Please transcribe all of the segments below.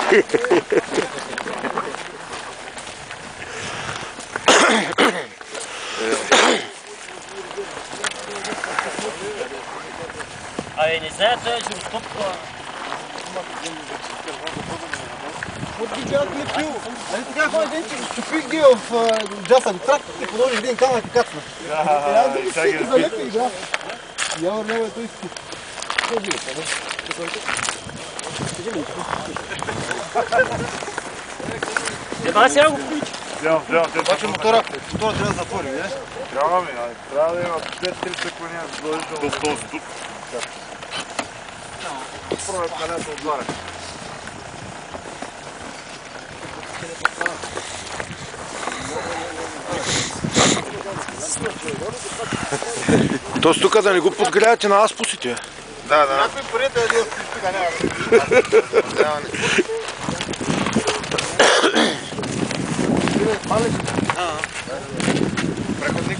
Абе, не знае, той е жироскоп. От видеото ми пил. Нали така ходя ден, че стопих ги в джасън трак и положих един камък и кацна. И сега ги разпит. Залепих, да. Явор него е той изпит. Кажи го, сега. Кажи ми. Еба сега го включи. Вземам. Обаче мотора трябва да затворим, не? Трябва ми, трябва да има 2-3 секунди до 100 ступ. Пробвай палята отваря. То тук да не го подгрявате на аспусите. Да. Някой парите е да списка, няма. Преходник.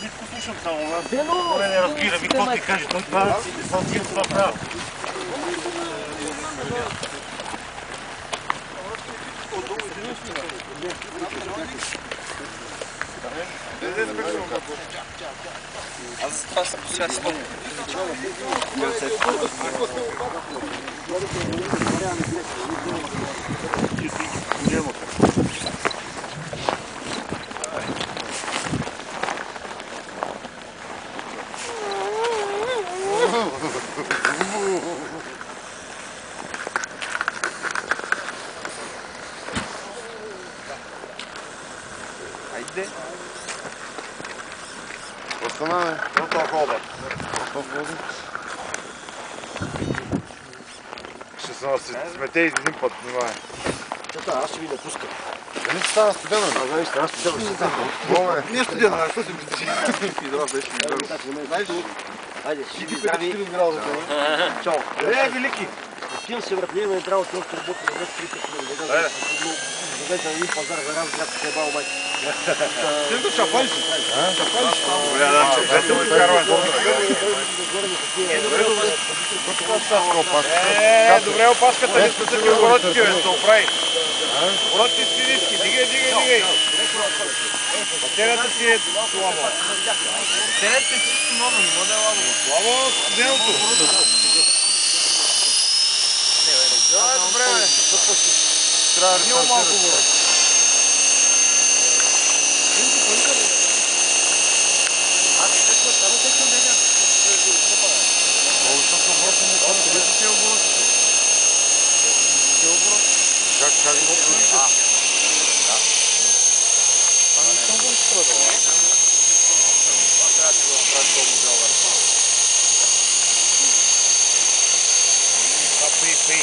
Нитко слушам само, той не разбира, ми какво ти каже, той това сантир това прави. Аз това съм сега спомням. Хайде. Останаме. Вот това хода. Ще се смете един път, внимай. Аз ще ви не пускам. Не ще стана студено. Не е студено, а що си мислиш? Знаеш ли? Айде, Ти ги 4 градуса. Чао. Велики! Отивам се въртне, не трябва да още работи на 3 Айде. Заведа един пазар за раз, която се е бал майка. Ти го шапалиш? Шапалиш? Двете му изкарваме. Добре опашката, не сте ти оборотите, бе, се оправи. Оборотите си ниски, дигай. Батерията си е слабо. Батерията си всичко ново, не може да е ладо. Слабо студеното. Добре, бе. Трябва да рестартираш. Как го включиш? Ами съм го изпредала. Това трябва да го направи този модел. Това пей.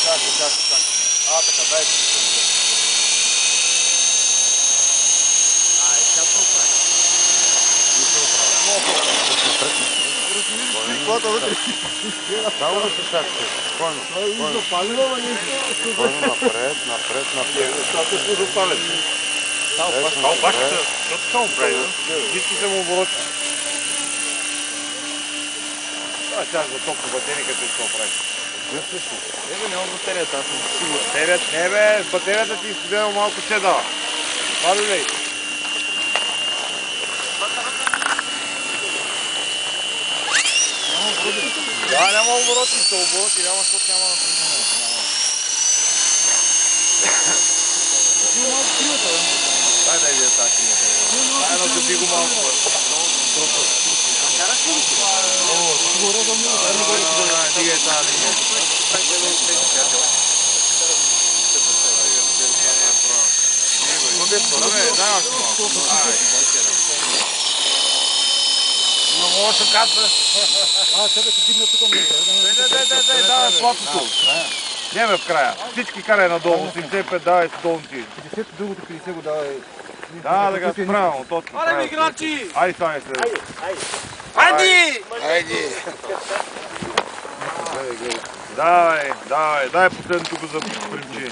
Чакай. Така, дай си. Сега се оправи. Колата вътре. Само да се шакте. Спокойно. Запалено, ама нещо. Спокойно, напред. Това се запалят. Опашката, защото само прави, ниски са му обороти. Това сега за топка батериката и какво прави. Няма батерията, аз съм сигурен. Батерията, не бе, батерията ти изстудено малко че дава. Това ли лей? Да, няма обороти, няма, защото няма на приземено. Дай да иде тази кривата. Дай да доби го малко. Дигай тази линия. Много лошо кацаш. Чакай, се дигна тук. Дай, платото. Не бе в края. Всички карай надолу. 85 давай с долните. 50, другото 50 го давай. Да, така правилно, точно. Оле ми играчи! Айде сега след. Айди! Айде! Дай последното го за примчи.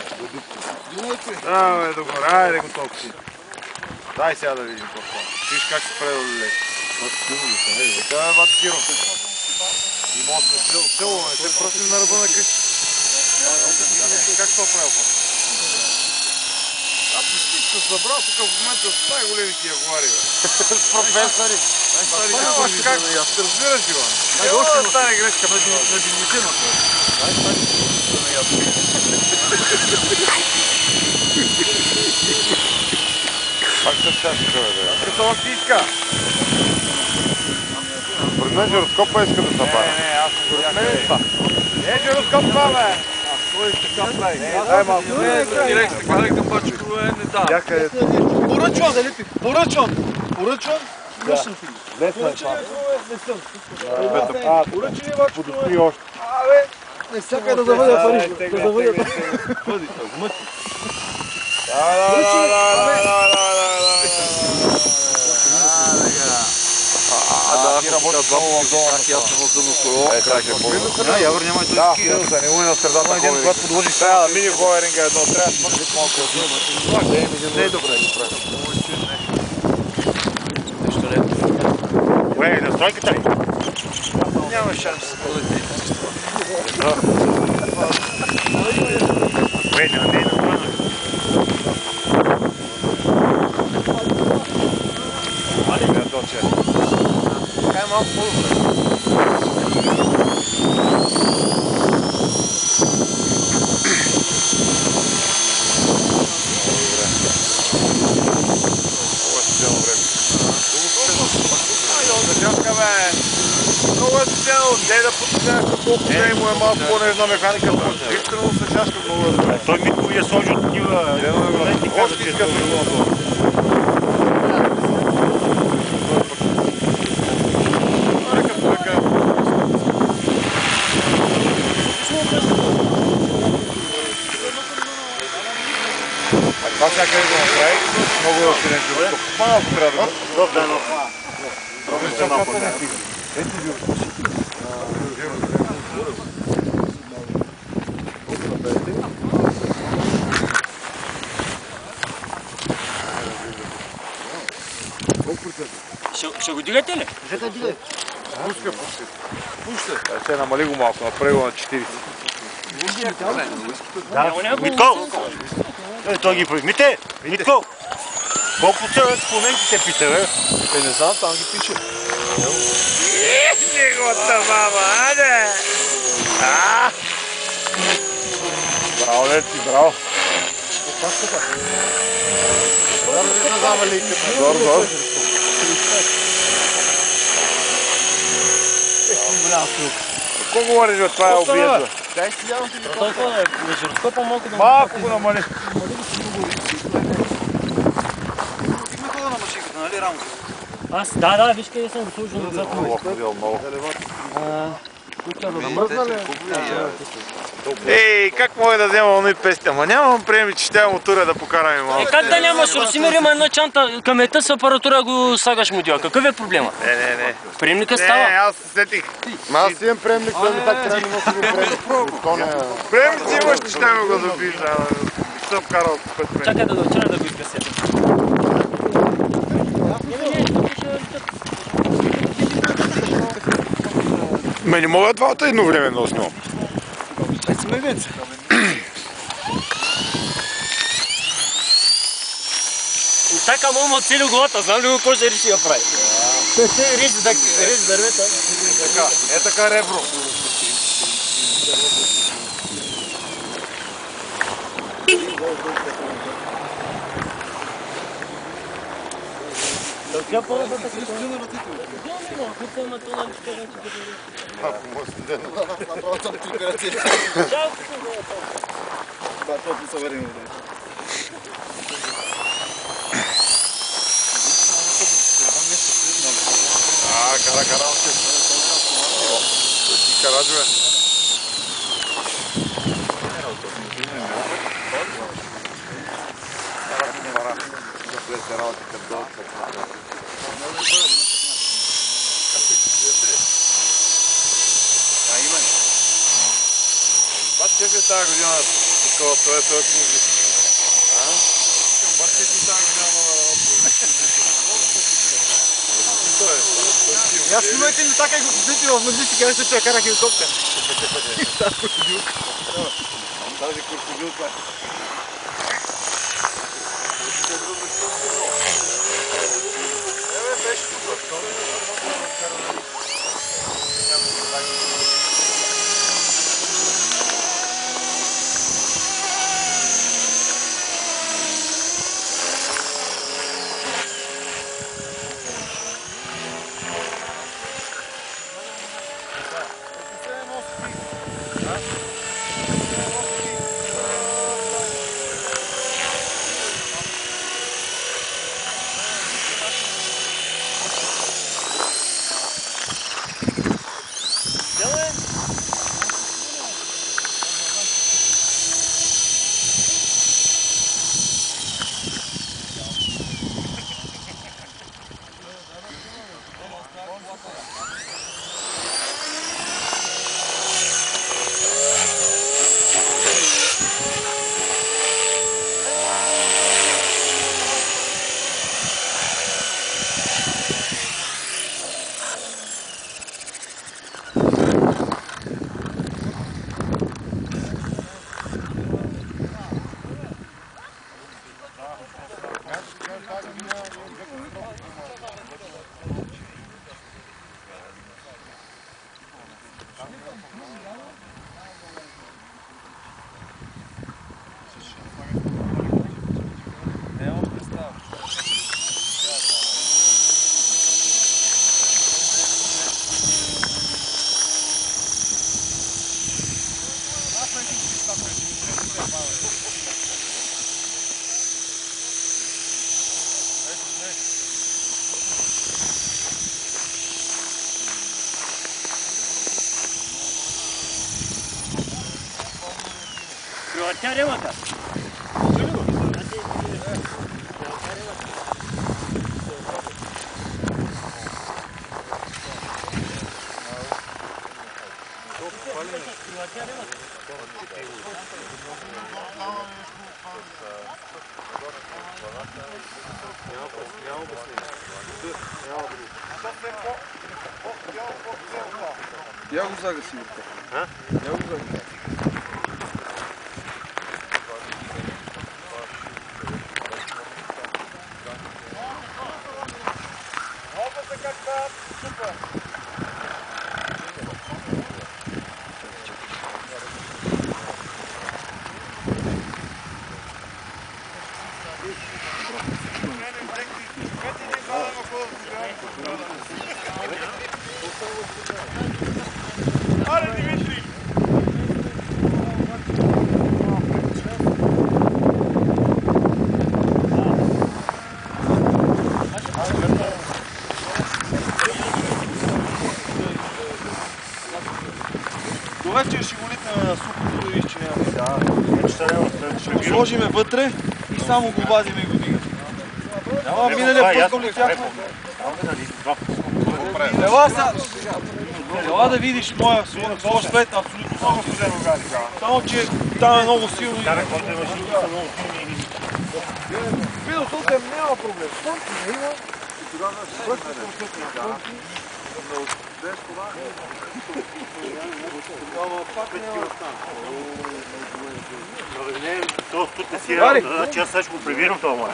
Давай догоре, айде го токси. Дай сега да видим какво става. Виж как се прави да лез. Това е Ваткиро. Има 8 село, не се пръсни на ръба на къщи. Как това прави по? Почти се събрал тук в момента с най-големите ягуари. С професори. Как разбираш ли, Иван? Още стане грешка на динамитимата. Пак се чашка, бе. Като лактийска. Според мен жироскопа иска да се бара. Не, аз съм го това. Не е жироскоп това, бе. Дай малко. Директ се кара към Бачко, не дава. Поръчвам, дали ти? Поръчвам. Вършам ти. Лесно е това. Поръчвам Бачко. Подоспри още. Не всяка да завъдя пари. Да завъдя пари. Ходи, вмъти. Ти работиш много в долу. Явър няма и той ски. Да, не го на средата. Един, когато подложиш трябва да мини ховеринга едно, трябва да смършиш малко от него. Не е добре. Нещо лепо. Уей, настройката ли? Няма шанс. Уей, не е настройна. Али ме точе. Така е малко по-добре. Много е специално, не да подписяваш колко време му е малко по-нежна механиката. Искрено се шашка много е добре. Той Митко я сложи от такива... Още иска да го надолу. Това всяка да го направи, много е силен живот. Малко трябва да го... Ще го дигате ли? Пуска. Ще намали го малко, направи го на 40. Митко! Той ги прави. Митко! Колко са експонентите пита, бе? Не знам, там ги пише. Неговата мама, аде! Браво, Леци, браво! Добре. Какво говориш, бе? Това е обиезда. Толкова е жироскопа малко да Малко го намали. Аз, да, виж къде съм го сложил назад. Много. Намръзна ли? Ей, как мога да взема оно и песте? Ама нямам приеми, че ще мотора да покараме малко. Как да нямаш? Росимир има една чанта, камета с апаратура го слагаш модела. Какъв е проблема? Не. Приемника става. Не, аз се сетих. Аз имам приемник, да ми так трябва да носи един приемник. Приемник си имаш, че ще ме го забиш. Съм карал път мен. Чакай да вчера да го изгася. Ме не мога двата едновременно да снимам. Така му от цели главата, знам ли го кой ще реши да прави? Рези дървета. Е така ребро. Тя по-добре така. Купа на това нещо, Направо съм три операции. Това е съвърнено. Кара още. Ти караш, бе. ли тази година такова, той е книжи? Бърче ти тази година Я снимайте ми така, като посети в мъжници, къде се че кара хеликоптер. Тази крокодилка. Тази крокодилка. Беше супер. Тя ремата. Я го загаси. Я го загаси. До вечер ще го литнем на сухото и изчиняваме. Ще го сложиме вътре и само го вадим и го дигаме. Няма миналия път го летяхме. Ела да видиш моя след абсолютно много студено гали. Само че там е много силно. Видно, съвсем няма проблем. Слънце не има. И тогава свърши съответно слънце. Пак няма То тут не си е, значи аз сега ще го превирам това моя.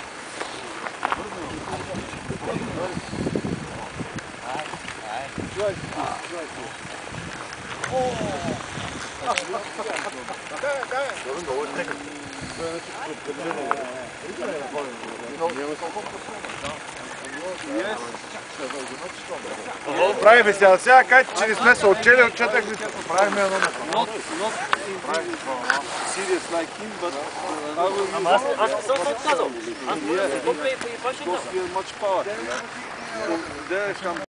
Правиме сега. Сега кажете, че не сме се отчели, отчетахме се. Правиме едно на това. Аз не съм се отказал. Аз не съм се отказал.